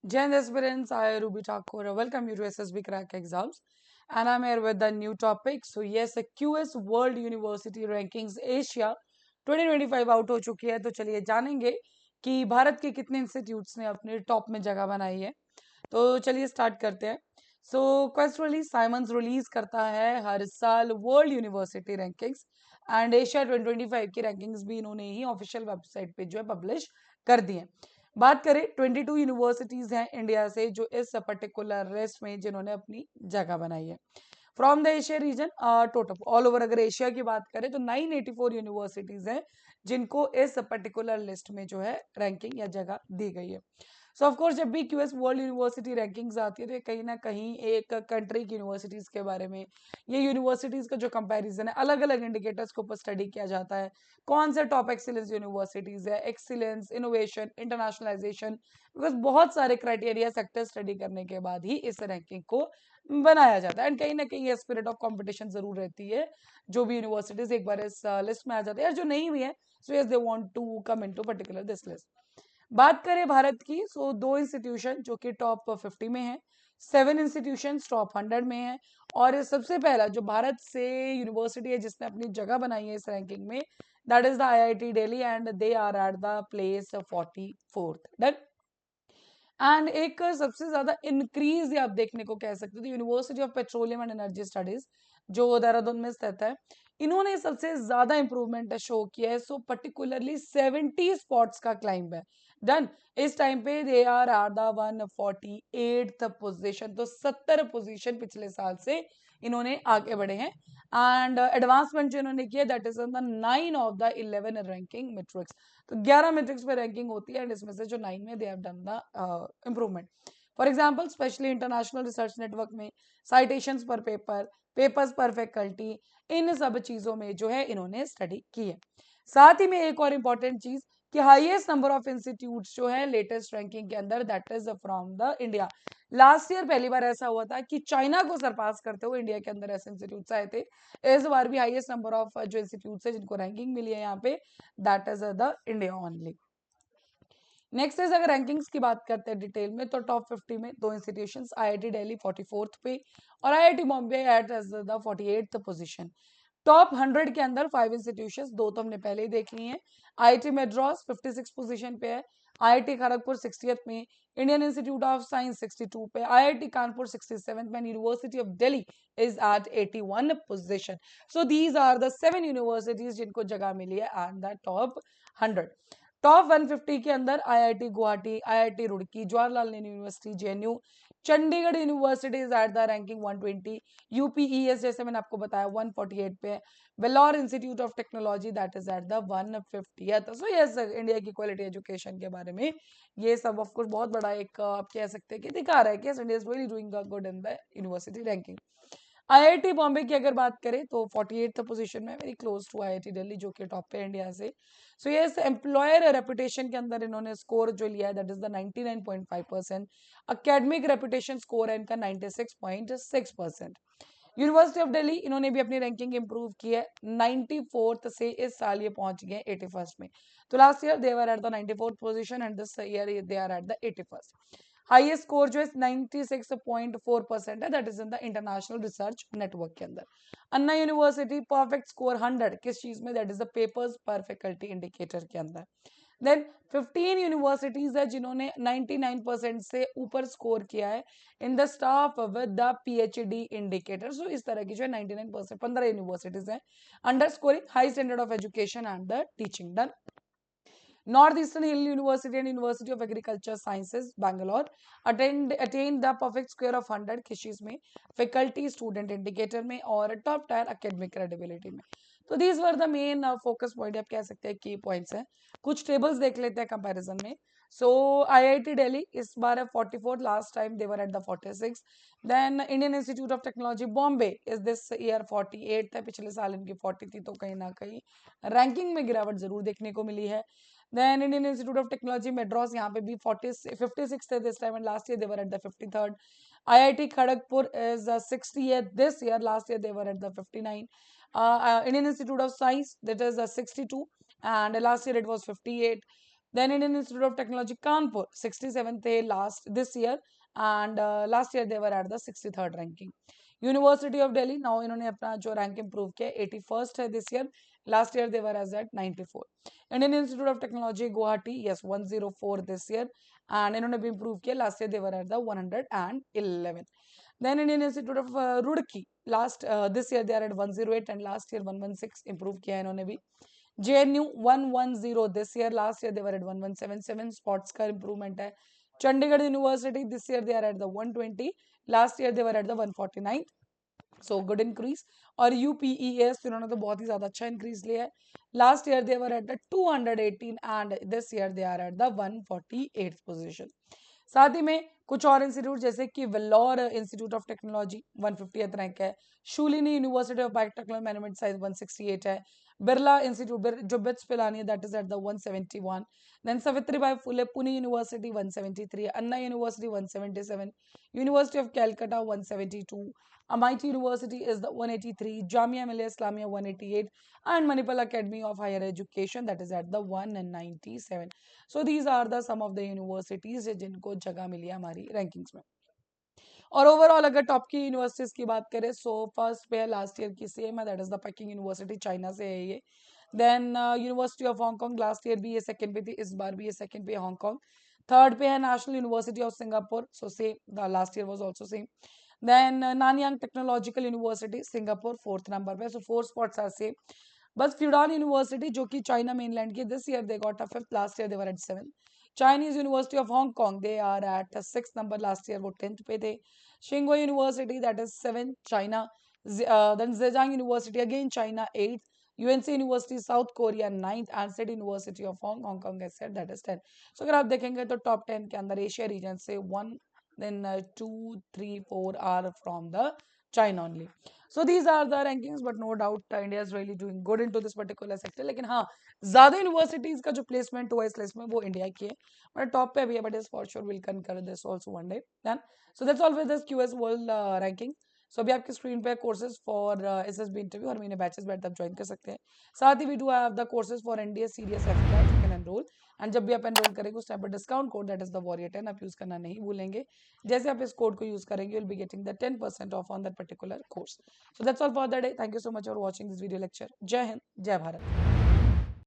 Gen aspirants, I Ruby Thakur. Welcome you to SSB Crack Exams, and I'm here with the new topic. So yes, the QS World University Rankings Asia 2025 out हो चुकी है, तो चलिए जानेंगे कि भारत के कितने इंस्टीट्यूट्स ने अपने टॉप में जगह बनाई है। तो चलिए स्टार्ट करते हैं। सो क्वेस्ट रिलीज साइमंस रिलीज करता है हर साल world university rankings, and Asia 2025 की रैंकिंग्स भी इन्होंने ही ऑफिशियल वेबसाइट पे जो है पब्लिश कर दी है। बात करें 22 यूनिवर्सिटीज हैं इंडिया से जो इस पर्टिकुलर लिस्ट में जिन्होंने अपनी जगह बनाई है from the Asia region. Total all over अगर एशिया की बात करें तो 984 यूनिवर्सिटीज हैं जिनको इस पर्टिकुलर लिस्ट में जो है रैंकिंग या जगह दी गई है। सो ऑफ कोर्स जब भी क्यूएस वर्ल्ड यूनिवर्सिटी रैंकिंग्स आती है तो ये कहीं ना कहीं एक कंट्री की यूनिवर्सिटीज के बारे में, ये यूनिवर्सिटीज का जो कंपैरिजन है अलग अलग इंडिकेटर्स के ऊपर स्टडी किया जाता है। कौन से टॉप एक्सीलेंस यूनिवर्सिटीज है, एक्सीलेंस, इनोवेशन, इंटरनेशनलाइजेशन, बिकॉज बहुत सारे क्राइटेरिया सेक्टर स्टडी करने के बाद ही इस रैंकिंग को बनाया जाता है। एंड कहीं ना कहीं ये स्पिरिट ऑफ कंपटीशन जरूर रहती है जो भी यूनिवर्सिटीज एक बार इस लिस्ट में आ जाती है, और जो नहीं भी है so yes they want to come into particular this list. बात करें भारत की, सो दो इंस्टीट्यूशन जो कि टॉप 50 में है, 7 इंस्टीट्यूशन टॉप 100 में है, और सबसे पहला जो भारत से यूनिवर्सिटी है जिसने अपनी जगह बनाई है इस रैंकिंग में, that is the IIT Delhi, and they are at the place 44th। Done. And एक सबसे ज्यादा इंक्रीज आप देखने को कह सकते हो university of petroleum and energy studies जो देहरादून में स्थित है, इन्होंने सबसे ज्यादा इंप्रूवमेंट शो किया है। सो पर्टिकुलरली 70 स्पॉट्स का क्लाइंब है डन। इस टाइम पे they are are the 148th position, तो 70 पोजीशन पिछले साल से इन्होंने आगे बढ़े हैं। एंड एडवांसमेंट जो इन्होंने किया that is the 9 of the 11 ranking matrix. तो 11 मैट्रिक्स पे रैंकिंग होती है, एंड इसमें से जो 9 में they have done the improvement. For example specially international research network में साइटेशंस पर पेपर, पेपर्स पर फैकल्टी, इन सब चीजों में जो है इन्होंने स्टडी की है। साथ ही में एक और इम्पॉर्टेंट चीज कि हाईएस्ट नंबर ऑफ इंस्टीट्यूट्स जो है लेटेस्ट रैंकिंग के अंदर that is from the India. Last year पहली बार ऐसा हुआ था कि चाइना को सरपास करते हुए इंडिया के अंदर ऐसे इंस्टीट्यूट्स आए थे। इस बार भी हाईएस्ट नंबर ऑफ जो इंस्टीट्यूट्स है जिनको रैंकिंग मिली है यहाँ पे, that is the India only. Next is अगर रैंकिंग्स की बात करते हैं डिटेल में, तो टॉप 50 में दो इंस्टीट्यूशंस, आईआईटी दिल्ली 44th पे और IIT Bombay at the 48th position. Top 100 के अंदर 5 इंस्टीट्यूशंस, दो तो हमने पहले ही देख ली हैं। आईआईटी मद्रास 56 पोजीशन पे है, आईआईटी खड़गपुर 60th में, इंडियन इंस्टीट्यूट ऑफ साइंस 62 पे, आईआईटी कानपुर 67th में, university of Delhi is at 81 position. So these are the 7 universities जिनको जगह मिली है एट द टॉप 100। टॉप 150 के अंदर IIT Guwahati, IIT Roorkee, Jawaharlal Nehru university JNU, Chandigarh university is at the ranking 120, UPES जैसे मैंने आपको बताया 148 पे है, Vellore institute of technology that is at the 150th। So yes India की क्वालिटी एजुकेशन के बारे में ये सब ऑफ कोर्स बहुत बड़ा एक आप कह सकते हैं कि दिखा रहा है कि India is really doing good in the university ranking. IIT Bombay की अगर बात करें तो 48th पोजीशन में, very close to IIT Delhi जो कि टॉप पे इंडिया से। सो ये एम्प्लॉयर रेपुटेशन के अंदर इन्होंने स्कोर जो लिया है that is the 99.5%। Academic reputation score है इनका 96.6%। यूनिवर्सिटी ऑफ दिल्ली इन्होंने भी अपनी रैंकिंग इंप्रूव की है, 94th से इस साल ये पहुंच गए 81st में। तो last year they were at the 94th position and this year they are at the 81st। Highest score जो है 96.4% है, that is in the international research network के अंदर। अन्ना यूनिवर्सिटी परफेक्ट स्कोर 100 किस चीज में, दैट इज द पेपर्स पर faculty indicator के अंदर। देन 15 यूनिवर्सिटीज है जिन्होंने 99% से ऊपर स्कोर किया है in the staff with the PhD indicator. So इस तरह की जो है 99%, 15 यूनिवर्सिटीज हैं under scoring high standard of education and the teaching. Done. North Eastern Hill University and University of Agriculture Sciences Bangalore attain the perfect square of 100 किस चीज में, faculty student indicator में और टॉप टायर एकेडमिक क्रेडिबिलिटी में। तो these were the main focus point, आप कह सकते हैं की पॉइंट्स हैं। कुछ टेबल्स देख लेते हैं कंपैरिजन में। सो आईआईटी दिल्ली इस बार है 44, last time they were at the 46। Then Indian institute of technology Bombay is this year 48 है, पिछले साल इनकी 40 थी, तो कहीं ना कहीं रैंकिंग में गिरावट जरूर देखने को मिली है। Then Indian institute of technology Madras यहाँ पे भी 56 थे this time, and last year they were at the 53rd। IIT Kharagpur is 60th this year, last year they were at the 59। Indian institute of science that is 62 and last year it was 58। Then Indian Institute of Technology Kanpur 67th थे last this year, and last year they were at the 63rd ranking. University of Delhi, now इन्होंने अपना जो rank improve किया 81st है this year, last year they were as at 94. Indian Institute of Technology Guwahati, yes 104 this year, and इन्होंने भी improve किया, last year they were at the 111. Then Indian Institute of Roorkee, last this year they are at 108 and last year 116, improve किया है इन्होंने भी. JNU 110 this year, last year they were at 1177, spots का improvement है. Chandigarh University this year they are at the 120, last year they were at the 149, so good increase. और UPES इन्होंने तो बहुत ही ज्यादा अच्छा increase लिया है. Last year they were at the 218 and this year they are at the 148th position. साथ ही में कुछ और इंस्टीट्यूट जैसे कि Vellore Institute of Technology 150th rank है, Shoolini University of Biotechnology Management Science 168 है, बिरला इंस्टीट्यूट जो बिट्स पिलानी है that is at the 171, then Savitribai Phule Pune University 173, Anna University 177, University of Calcutta 172, Amity University is the 183, Jamia Millia Islamia 188, and Manipal Academy of Higher Education that is at the 197. So these are the some of the universities जिनको जगह मिली है हमारी rankings में. और overall अगर top की universities की बात करें, सो फर्स्ट पे है लास्ट ईयर की सेम है, that is the Peking university, China से है ये. Then university of Hong Kong, last year भी ये सेकंड पे थी, इस बार भी ये सेकंड पे हांगकांग. थर्ड पे है national university of Singapore, so same last year was also same. Then Nanyang technological university Singapore fourth number पे, सो 4 स्पॉट्स आर सेम. बस फ्यूडान यूनिवर्सिटी जो कि चाइना मेनलैंड की, this year they got a fifth, last year they were at 7. Chinese University of Hong Kong they are at 6 number, last year वो 10th पे थे. शिंगो University that is 7 China. Then Zhejiang University again China 8th. Yonsei University South Korea 9th, and City University of Hong Kong City that is 10. So अगर आप देखेंगे तो top 10 के अंदर एशिया रीजन से 1, then 2, 3, 4 are from the China only. So these are the rankings, but no doubt India is really doing good into this particular sector. लेकिन हाँ, ज़्यादा यूनिवर्सिटीज का जो प्लेसमेंट हुआ इस लिस्ट में वो इंडिया की है, बट टॉप पे भी है, but is for sure will conquer this also one day. Done. So that's all with this QS World Ranking. So अभी आपकी स्क्रीन पे कोर्सेज फॉर एसएसबी इंटरव्यू, हर महीने बैचेस बैठ आप ज्वाइन कर सकते हैं. साथ ही we do have the courses for NDS CDS FS, you can enrol. And जब भी आप एनरोल करेंगे उस टाइम पर discount code that is the warrior 10 आप यूज करना नहीं भूलेंगे. जैसे आप इस कोड को यूज करेंगे, you'll be getting the 10% off on that particular course. So that's all for the day. Thank you so much for watching this video lecture. Jai Hind, Jai Bharat.